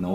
9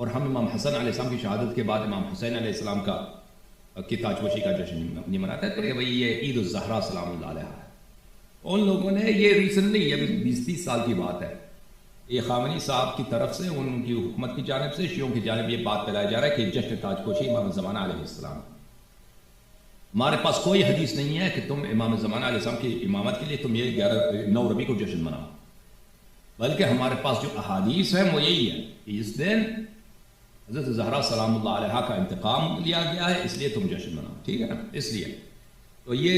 اور ہم امام حسن علیہ السلام کی شہادت کے بعد امام حسین علیہ السلام کی تاجپوشی کا جشن نہیں مناتے ہیں، تو یہ بھائی یہ عید الزہرا سلام اللہ علیہ ہے۔ ان لوگوں نے یہ ریسنٹلی یہ 20-30 سال کی بات ہے، یہ خامنی صاحب کی طرف سے ان کی حکومت کی جانب سے شیعوں کی جانب یہ بات پھیلایا جا رہا ہے کہ جشن تاجپوشی امام زمانہ علیہ السلام۔ ہمارے پاس کوئی حدیث نہیں ہے کہ تم امام زمانہ علیہ السلام کی امامت کے لیے تم یہ 9 ربیع کو جشن مناؤ، بلکہ ہمارے پاس جو احادیث ہیں وہ یہی ہے کہ اس دن حضرت زہرا سلام اللہ علیہ کا انتقام لیا گیا ہے، اس لیے تم جشن مناؤ، ٹھیک ہے نا؟ اس لیے تو یہ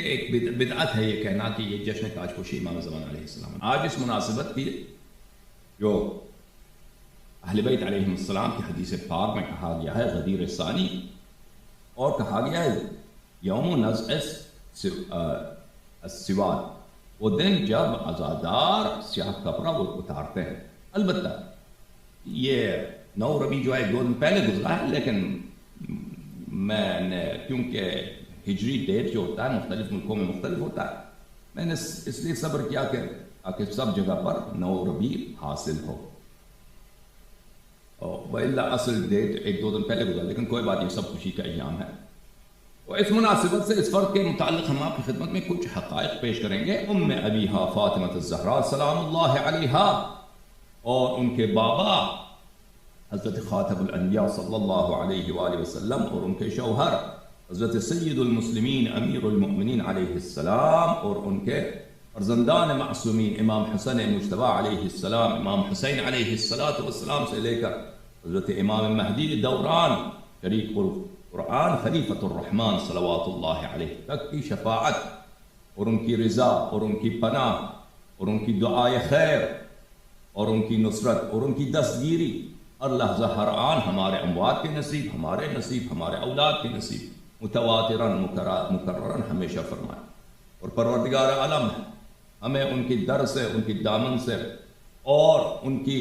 ایک بدعت ہے یہ کہنا کہ یہ جشن تاجپوشی امام زمانہ علیہ السلام۔ آج اس مناسبت کی جو اہل بیت علیہم السلام کی حدیث پاک میں کہا گیا ہے غدیر ثانی، اور کہا گیا ہے یوم نزع السواد، وہ دن جب عزادار سیاہ کپڑا وہ اتارتے ہیں۔ البتہ یہ 9 ربیع جو ہے 2 دن پہلے گزرا ہے، لیکن میں نے کیونکہ ہجری ڈیٹ جو ہوتا ہے مختلف ملکوں میں مختلف ہوتا ہے، میں نے اس لیے صبر کیا کہ تاکہ سب جگہ پر 9 ربیع حاصل ہو، وإلا اصل ڈیٹ 1-2 دن پہلے گزرا، لیکن کوئی بات نہیں، سب خوشی کا ایام ہے۔ تو اس مناسبت سے اس فرق کے متعلق ہم آپ کی خدمت میں کچھ حقائق پیش کریں گے۔ ام ابیہا فاطمہ الزہرا سلام اللہ علیہا اور ان کے بابا حضرت خاتم الانبیاء صلی اللہ علیہ وآلہ وسلم اور ان کے شوہر حضرت سید المسلمین امیر المؤمنین علیہ السلام اور ان کے فرزندان معصومین امام حسن مجتبی علیہ السلام، امام حسین علیہ السلام سے لے کر حضرت امام مہدی دوران شریف قرآن خلیفۃ الرحمن صلوات اللہ علیہ تک کی شفاعت اور ان کی رضا اور ان کی پناہ اور ان کی دعائے خیر اور ان کی نصرت اور ان کی دستگیری اللہ ظہر آن ہمارے اموات کے نصیب، ہمارے نصیب، ہمارے اولاد کے نصیب متواتراً مکرراً ہمیشہ فرمائے، اور پروردگار عالم ہمیں ان کی در سے، ان کی دامن سے اور ان کی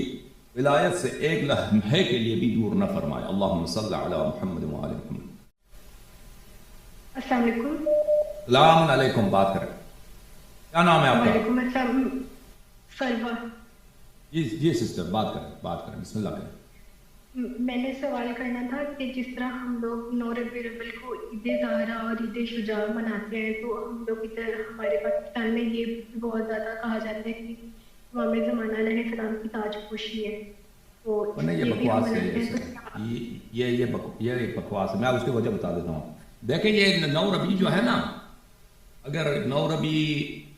ولایت سے ایک لمحے کے لیے بھی دور نہ فرمائے۔ اللہم صلی علی محمد وآل محمد۔ السلام علیکم۔ السلام علیکم، بات کریں، کیا نام ہے آپ کا؟ وعلیکم السلام، سلوہ۔ جی سسٹر، بات کریں، بسم اللہ کریں۔ میں نے سوال کرنا تھا کہ جس طرح ہم لوگ 9 ربیع الاول کو عید ظاہرہ اور عید شجاع مناتے ہیں، تو ہم لوگ ادھر ہمارے پاکستان میں یہ بہت زیادہ کہا جاتا ہے کہ امام زمانہ علیہ السلام کی تاج پوشی ہے، تو یہ بکواس ہے، یہ بکواس ہے۔ میں اس کی وجہ بتا دیتا ہوں۔ دیکھیں یہ 9 ربیع جو ہے نا، اگر 9 ربیع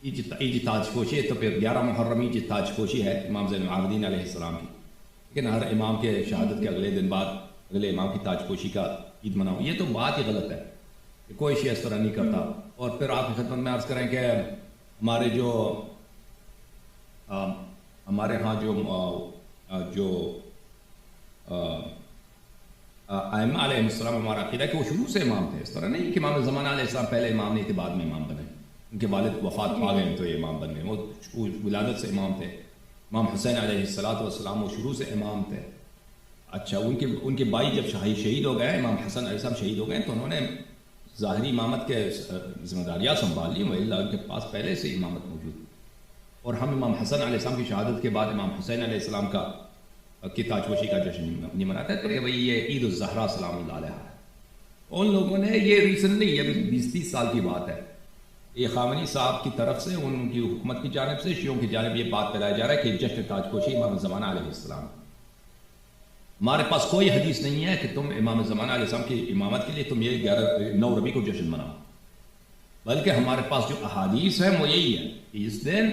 عید تاج پوشی ہے تو پھر 11 محرم عید تاج پوشی ہے امام زین العابدین علیہ السلام کی، لیکن ہر امام کے شہادت کے اگلے دن بعد اگلے امام کی تاج پوشی کا عید مناؤ، یہ تو بات ہی غلط ہے، کوئی شیعہ اس طرح نہیں کرتا۔ اور پھر آپ کی خدمت میں عرض کریں کہ ہمارے ہاں جو ائمہ علیہ السلام، ہمارا عقیدہ ہے کہ وہ شروع سے امام تھے، اس طرح نہیں کہ امام زمانہ علیہ السلام پہلے امام نہیں تھے بعد میں امام بنے، ان کے والد وفات پا گئے تو یہ امام بن گئے، وہ ولادت سے امام تھے۔ امام حسین علیہ السلام وہ شروع سے امام تھے۔ اچھا، ان کے بھائی جب شہید ہو گئے، امام حسن علیہ السلام شہید ہو گئے، تو انہوں نے ظاہری امامت کے ذمہ داریاں سنبھال لی، وإلا ان کے پاس پہلے سے امامت موجود تھی۔ اور ہم امام حسن علیہ السلام کی شہادت کے بعد امام حسین علیہ السلام کی تاجپوشی کا جشن نہیں مناتے ہیں، تو یہ بھائی یہ عید الزہرا سلام اللہ علیہ ہے۔ ان لوگوں نے یہ ریسنٹلی یہ 20-30 سال کی بات ہے، یہ خامنی صاحب کی طرف سے ان کی حکومت کی جانب سے شیعوں کی جانب یہ بات پھیلایا جا رہا ہے کہ جشن تاجپوشی امام زمانہ علیہ السلام۔ ہمارے پاس کوئی حدیث نہیں ہے کہ تم امام زمانہ علیہ السلام کی امامت کے لیے تم یہ 9 ربیع کو جشن مناؤ، بلکہ ہمارے پاس جو احادیث ہیں وہ یہی ہے کہ اس دن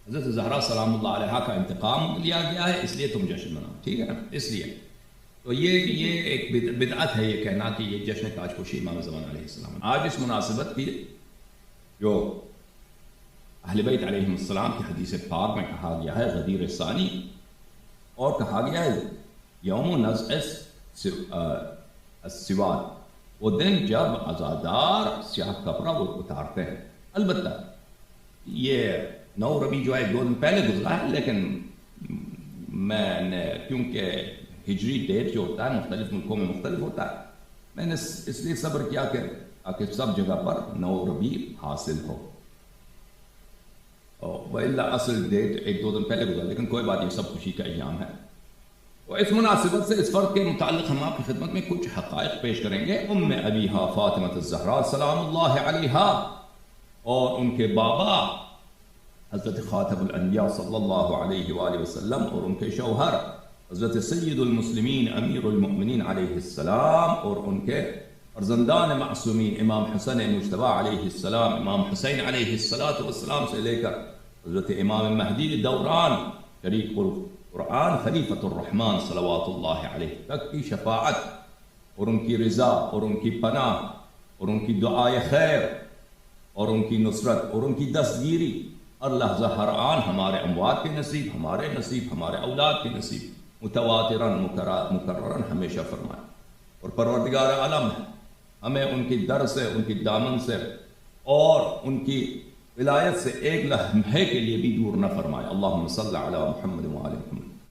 حضرت زہرا سلام اللہ علیہ کا انتقام لیا گیا ہے، اس لیے تم جشن مناؤ، ٹھیک ہے نا؟ اس لیے تو یہ ایک بدعت ہے یہ کہنا کہ یہ جشن تاجپوشی امام زمانہ علیہ السلام۔ آج اس مناسبت کی جو اہل بیت علیہم السلام کی حدیث پاک میں کہا گیا ہے غدیر ثانی، اور کہا گیا ہے یوم نزع السواد، وہ دن جب عزادار سیاہ کپڑا وہ اتارتے ہیں۔ البتہ یہ 9 ربیع جو ہے 2 دن پہلے گزرا ہے، لیکن میں نے کیونکہ ہجری ڈیٹ جو ہوتا ہے مختلف ملکوں میں مختلف ہوتا ہے، میں نے اس لیے صبر کیا کہ تاکہ سب جگہ پر 9 ربیع حاصل ہو، وإلا اصل ڈیٹ 1-2 دن پہلے گزرا، لیکن کوئی بات نہیں، سب خوشی کا ایام ہے۔ تو اس مناسبت سے اس فرد کے متعلق ہم آپ کی خدمت میں کچھ حقائق پیش کریں گے. ام ابیہا فاطمہ الزہرا سلام اللہ علیہا اور ان کے بابا حضرت خاتم الانبیاء صلی اللہ علیہ وآلہ وسلم اور ان کے شوہر حضرت سید المسلمین امیر المؤمنین علیہ السلام اور ان کے فرزندان معصومین امام حسن مجتبی علیہ السلام، امام حسین علیہ السلام سے لے کر حضرت امام مہدی دوران شریک قرآن خلیفۃ الرحمن صلوات اللہ علیہ تک کی شفاعت اور ان کی رضا اور ان کی پناہ اور ان کی دعائے خیر اور ان کی نصرت اور ان کی دستگیری ہر لحظہ ہر آن ہمارے اموات کے نصیب، ہمارے نصیب، ہمارے اولاد کے نصیب متواتراً مکرراً ہمیشہ فرمائے. اور پروردگار عالم ہمیں ان کی در سے، ان کی دامن سے اور ان کی ولایت سے ایک لمحے کے لیے بھی دور نہ فرمائے. اللہم صلی علی محمد وعلی